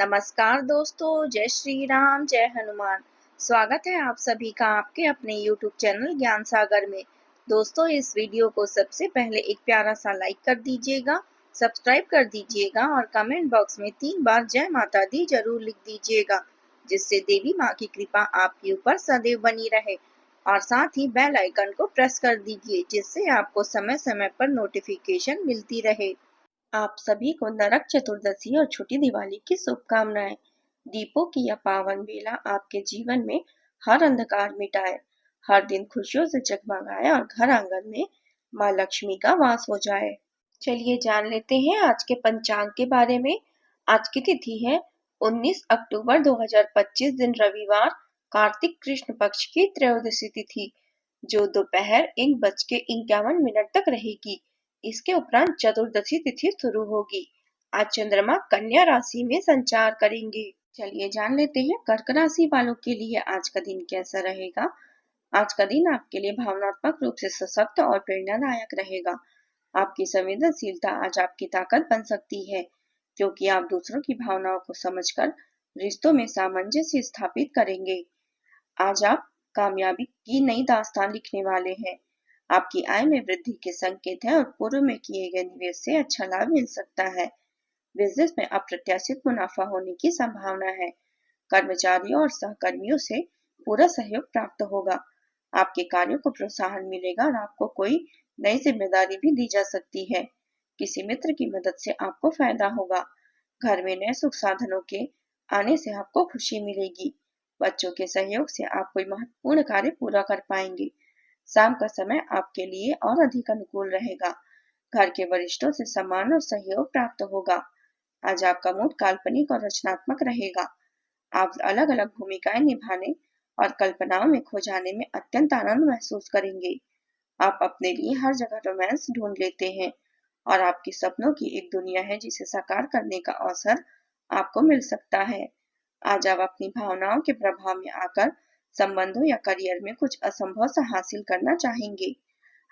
नमस्कार दोस्तों, जय श्री राम, जय हनुमान। स्वागत है आप सभी का आपके अपने YouTube चैनल ज्ञान सागर में। दोस्तों, इस वीडियो को सबसे पहले एक प्यारा सा लाइक कर दीजिएगा, सब्सक्राइब कर दीजिएगा और कमेंट बॉक्स में 3 बार जय माता दी जरूर लिख दीजिएगा, जिससे देवी माँ की कृपा आपके ऊपर सदैव बनी रहे। और साथ ही बेल आइकन को प्रेस कर दीजिए, जिससे आपको समय समय पर नोटिफिकेशन मिलती रहे। आप सभी को नरक चतुर्दशी और छोटी दिवाली की शुभकामनाएं। दीपों की यह पावन बेला आपके जीवन में हर अंधकार मिटाए, हर दिन खुशियों से जगमगाए और घर आंगन में माँ लक्ष्मी का वास हो जाए। चलिए जान लेते हैं आज के पंचांग के बारे में। आज की तिथि है 19 अक्टूबर 2025 दिन रविवार, कार्तिक कृष्ण पक्ष की त्रयोदशी तिथि, जो दोपहर 1:51 तक रहेगी। इसके उपरांत चतुर्दशी तिथि शुरू होगी। आज चंद्रमा कन्या राशि में संचार करेंगे। चलिए जान लेते हैं कर्क राशि वालों के लिए आज का दिन कैसा रहेगा। आज का दिन आपके लिए भावनात्मक रूप से सशक्त और प्रेरणादायक रहेगा। आपकी संवेदनशीलता आज आपकी ताकत बन सकती है, क्योंकि आप दूसरों की भावनाओं को समझकर रिश्तों में सामंजस्य स्थापित करेंगे। आज आप कामयाबी की नई दास्तान लिखने वाले हैं। आपकी आय में वृद्धि के संकेत हैं और पूर्व में किए गए निवेश से अच्छा लाभ मिल सकता है। बिजनेस में अप्रत्याशित मुनाफा होने की संभावना है। कर्मचारियों और सहकर्मियों से पूरा सहयोग प्राप्त होगा। आपके कार्यों को प्रोत्साहन मिलेगा और आपको कोई नई जिम्मेदारी भी दी जा सकती है। किसी मित्र की मदद से आपको फायदा होगा। घर में नए सुख साधनों के आने से आपको खुशी मिलेगी। बच्चों के सहयोग से आप कोई महत्वपूर्ण कार्य पूरा कर पाएंगे। शाम का समय आपके लिए और अधिक अनुकूल रहेगा। घर के वरिष्ठों से सम्मान और सहयोग प्राप्त होगा। आज आपका मूड काल्पनिक और रचनात्मक रहेगा। आप अलग अलग भूमिकाएं निभाने और कल्पनाओं में खो जाने में अत्यंत आनंद महसूस करेंगे। आप अपने लिए हर जगह रोमांस ढूंढ लेते हैं और आपकी सपनों की एक दुनिया है जिसे साकार करने का अवसर आपको मिल सकता है। आज आप अपनी भावनाओं के प्रभाव में आकर संबंधों या करियर में कुछ असंभव सा हासिल करना चाहेंगे।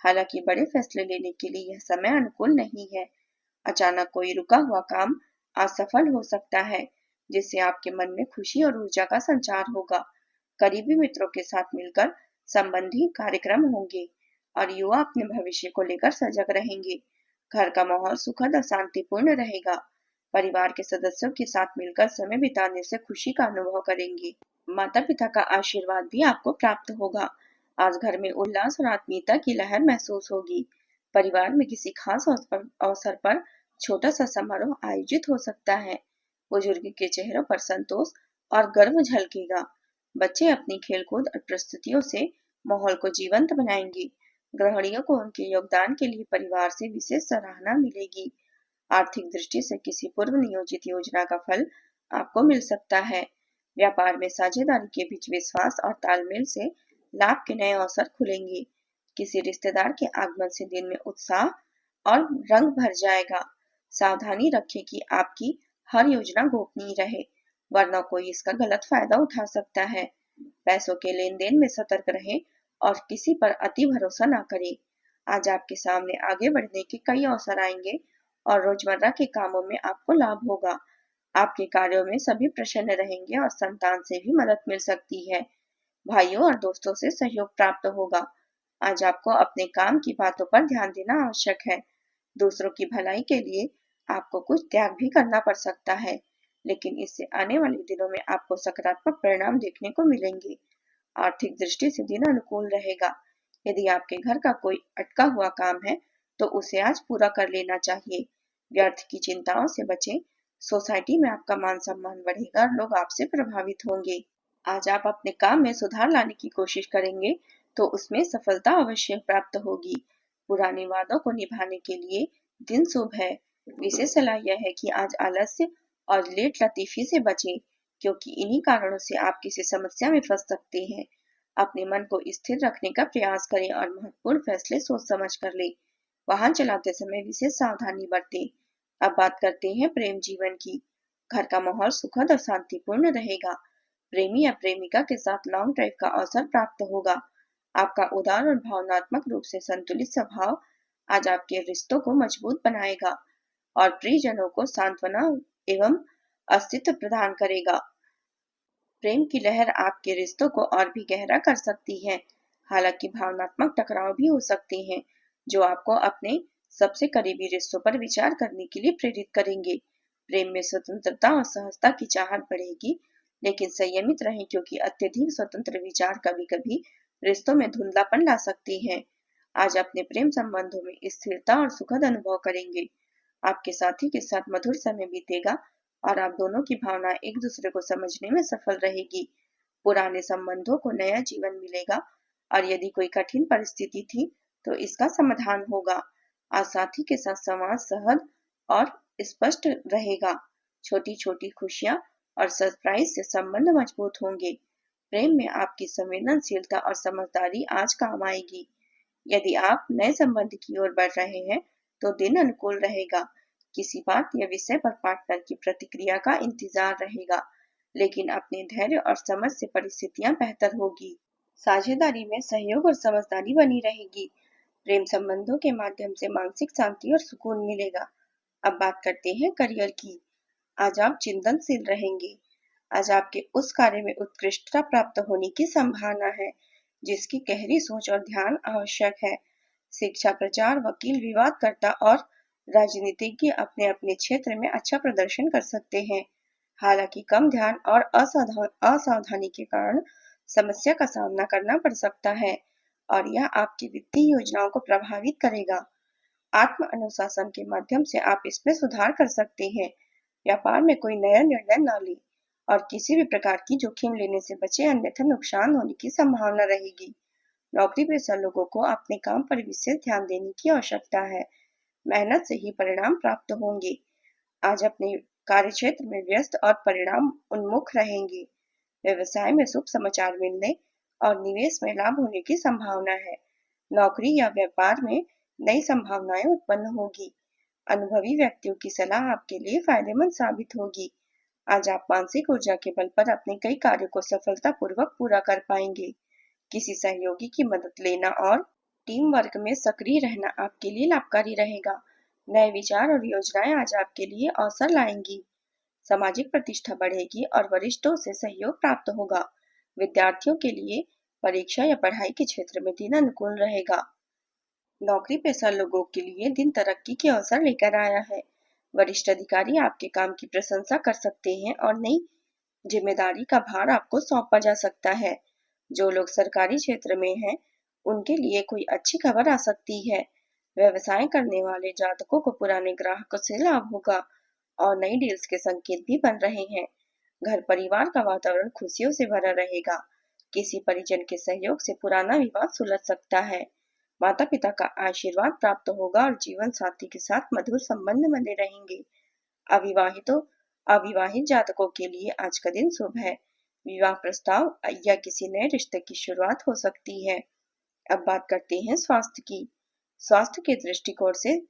हालांकि बड़े फैसले लेने के लिए यह समय अनुकूल नहीं है। अचानक कोई रुका हुआ काम असफल हो सकता है, जिससे आपके मन में खुशी और ऊर्जा का संचार होगा। करीबी मित्रों के साथ मिलकर संबंधी कार्यक्रम होंगे और युवा अपने भविष्य को लेकर सजग रहेंगे। घर का माहौल सुखद और शांतिपूर्ण रहेगा। परिवार के सदस्यों के साथ मिलकर समय बिताने से खुशी का अनुभव करेंगे। माता पिता का आशीर्वाद भी आपको प्राप्त होगा। आज घर में उल्लास और आत्मीयता की लहर महसूस होगी। परिवार में किसी खास अवसर पर छोटा सा समारोह आयोजित हो सकता है। बुजुर्ग के चेहरों पर संतोष और गर्व झलकेगा। बच्चे अपनी खेलकूद और प्रस्तुतियों से माहौल को जीवंत बनाएंगे। गृहिणियों को उनके योगदान के लिए परिवार से विशेष सराहना मिलेगी। आर्थिक दृष्टि से किसी पूर्व नियोजित योजना का फल आपको मिल सकता है। व्यापार में साझेदारी के बीच विश्वास और तालमेल से लाभ के नए अवसर खुलेंगे। किसी रिश्तेदार के आगमन से दिन में उत्साह और रंग भर जाएगा। सावधानी रखें कि आपकी हर योजना गोपनीय रहे, वरना कोई इसका गलत फायदा उठा सकता है। पैसों के लेन देन में सतर्क रहें और किसी पर अति भरोसा न करें। आज आपके सामने आगे बढ़ने के कई अवसर आएंगे और रोजमर्रा के कामों में आपको लाभ होगा। आपके कार्यों में सभी प्रसन्न रहेंगे और संतान से भी मदद मिल सकती है। भाइयों और दोस्तों से सहयोग प्राप्त होगा। आज आपको अपने काम की बातों पर ध्यान देना आवश्यक है। दूसरों की भलाई के लिए आपको कुछ त्याग भी करना पड़ सकता है, लेकिन इससे आने वाले दिनों में आपको सकारात्मक परिणाम देखने को मिलेंगे। आर्थिक दृष्टि से दिन अनुकूल रहेगा। यदि आपके घर का कोई अटका हुआ काम है तो उसे आज पूरा कर लेना चाहिए। व्यर्थ की चिंताओं से बचें। सोसाइटी में आपका मान सम्मान बढ़ेगा और लोग आपसे प्रभावित होंगे। आज आप अपने काम में सुधार लाने की कोशिश करेंगे तो उसमें सफलता अवश्य प्राप्त होगी। पुराने वादों को निभाने के लिए दिन शुभ है। विशेष सलाह यह है कि आज आलस्य और लेट लतीफी से बचें, क्योंकि इन्हीं कारणों से आप किसी समस्या में फंस सकते हैं। अपने मन को स्थिर रखने का प्रयास करें और महत्वपूर्ण फैसले सोच समझ कर लें। वाहन चलाते समय विशेष सावधानी बरतें। अब बात करते हैं प्रेम जीवन की। घर का माहौल सुखद और शांतिपूर्ण रहेगा। प्रेमी या प्रेमिका के साथ लॉन्ग ड्राइव का अवसर प्राप्त होगा। आपका उदार और भावनात्मक रूप से संतुलित स्वभाव आज आपके रिश्तों को मजबूत बनाएगा और प्रियजनों को सांत्वना एवं अस्तित्व प्रदान करेगा। प्रेम की लहर आपके रिश्तों को और भी गहरा कर सकती है। हालांकि भावनात्मक टकराव भी हो सकते हैं, जो आपको अपने सबसे करीबी रिश्तों पर विचार करने के लिए प्रेरित करेंगे। प्रेम में स्वतंत्रता और सहजता की चाहत बढ़ेगी, लेकिन संयमित रहें क्योंकि अत्यधिक स्वतंत्र विचार कभी कभी रिश्तों में धुंधलापन ला सकते हैं। आज अपने प्रेम संबंधों में स्थिरता और सुखद अनुभव करेंगे। आपके साथी के साथ मधुर समय बीतेगा और आप दोनों की भावना एक दूसरे को समझने में सफल रहेगी। पुराने संबंधों को नया जीवन मिलेगा और यदि कोई कठिन परिस्थिति थी तो इसका समाधान होगा। आज साथी के साथ संवाद सहज और स्पष्ट रहेगा। छोटी छोटी खुशियां और सरप्राइज से संबंध मजबूत होंगे। प्रेम में आपकी संवेदनशीलता और समझदारी आज काम आएगी। यदि आप नए संबंध की ओर बढ़ रहे हैं तो दिन अनुकूल रहेगा। किसी बात या विषय पर पार्टनर की प्रतिक्रिया का इंतजार रहेगा, लेकिन अपने धैर्य और समझ से परिस्थितियां बेहतर होगी। साझेदारी में सहयोग और समझदारी बनी रहेगी। प्रेम संबंधों के माध्यम से मानसिक शांति और सुकून मिलेगा। अब बात करते हैं करियर की। आज आप चिंतनशील रहेंगे। आज आपके उस कार्य में उत्कृष्टता प्राप्त होने की संभावना है जिसकी गहरी सोच और ध्यान आवश्यक है। शिक्षा, प्रचार, वकील, विवादकर्ता और राजनीतिज्ञ अपने अपने क्षेत्र में अच्छा प्रदर्शन कर सकते हैं। हालांकि कम ध्यान और असावधानी के कारण समस्या का सामना करना पड़ सकता है और यह आपकी वित्तीय योजनाओं को प्रभावित करेगा। आत्म अनुशासन के माध्यम से आप इसमें सुधार कर सकते हैं। व्यापार में कोई नया निर्णय न लें और किसी भी प्रकार की जोखिम लेने से बचें, अन्यथा नुकसान होने की संभावना रहेगी। नौकरी पेशा लोगों को अपने काम पर विशेष ध्यान देने की आवश्यकता है। मेहनत से ही परिणाम प्राप्त होंगे। आज अपने कार्यक्षेत्र में व्यस्त और परिणाम उन्मुख रहेंगे। व्यवसाय में शुभ समाचार मिलने और निवेश में लाभ होने की संभावना है। नौकरी या व्यापार में नई संभावनाएं उत्पन्न होगी। अनुभवी व्यक्तियों की सलाह आपके लिए फायदेमंद साबित होगी। आज आप मानसिक ऊर्जा के बल पर अपने कई कार्यों को सफलतापूर्वक पूरा कर पाएंगे। किसी सहयोगी की मदद लेना और टीम वर्क में सक्रिय रहना आपके लिए लाभकारी रहेगा। नए विचार और योजनाएं आज आपके लिए अवसर लाएंगी। सामाजिक प्रतिष्ठा बढ़ेगी और वरिष्ठों से सहयोग प्राप्त होगा। विद्यार्थियों के लिए परीक्षा या पढ़ाई के क्षेत्र में दिन अनुकूल रहेगा। नौकरी पेशा लोगों के लिए दिन तरक्की के अवसर लेकर आया है। वरिष्ठ अधिकारी आपके काम की प्रशंसा कर सकते हैं और नई जिम्मेदारी का भार आपको सौंपा जा सकता है। जो लोग सरकारी क्षेत्र में हैं, उनके लिए कोई अच्छी खबर आ सकती है। व्यवसाय करने वाले जातकों को पुराने ग्राहकों से लाभ होगा और नई डील्स के संकेत भी बन रहे हैं। घर परिवार का वातावरण खुशियों से भरा रहेगा। किसी परिजन के सहयोग से पुराना विवाद सुलझ सकता है। माता पिता का आशीर्वाद प्राप्त होगा और जीवन साथी के साथ मधुर संबंध बने रहेंगे। अविवाहित जातकों के लिए आज का दिन शुभ है। विवाह प्रस्ताव या किसी नए रिश्ते की शुरुआत हो सकती है। अब बात करते हैं स्वास्थ्य की। स्वास्थ्य के दृष्टिकोण से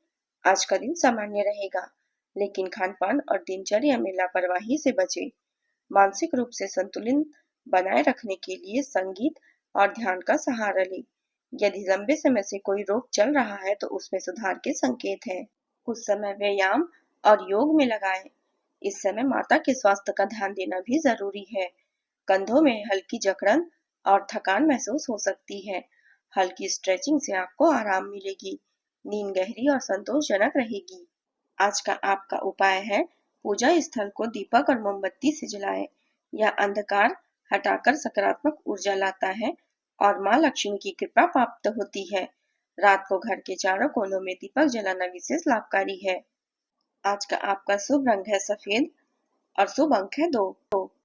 आज का दिन सामान्य रहेगा, लेकिन खान-पान और दिनचर्या में लापरवाही से बचें। मानसिक रूप से संतुलन बनाए रखने के लिए संगीत और ध्यान का सहारा लें। यदि लंबे समय से कोई रोग चल रहा है तो उसमें सुधार के संकेत हैं। कुछ समय व्यायाम और योग में लगाएं। इस समय माता के स्वास्थ्य का ध्यान देना भी जरूरी है। कंधों में हल्की जकड़न और थकान महसूस हो सकती है। हल्की स्ट्रेचिंग से आपको आराम मिलेगी। नींद गहरी और संतोषजनक रहेगी। आज का आपका उपाय है, पूजा स्थल को दीपक और मोमबत्ती से जलाएं। यह अंधकार हटाकर सकारात्मक ऊर्जा लाता है और माँ लक्ष्मी की कृपा प्राप्त होती है। रात को घर के चारों कोनों में दीपक जलाना विशेष लाभकारी है। आज का आपका शुभ रंग है सफेद और शुभ अंक है 2।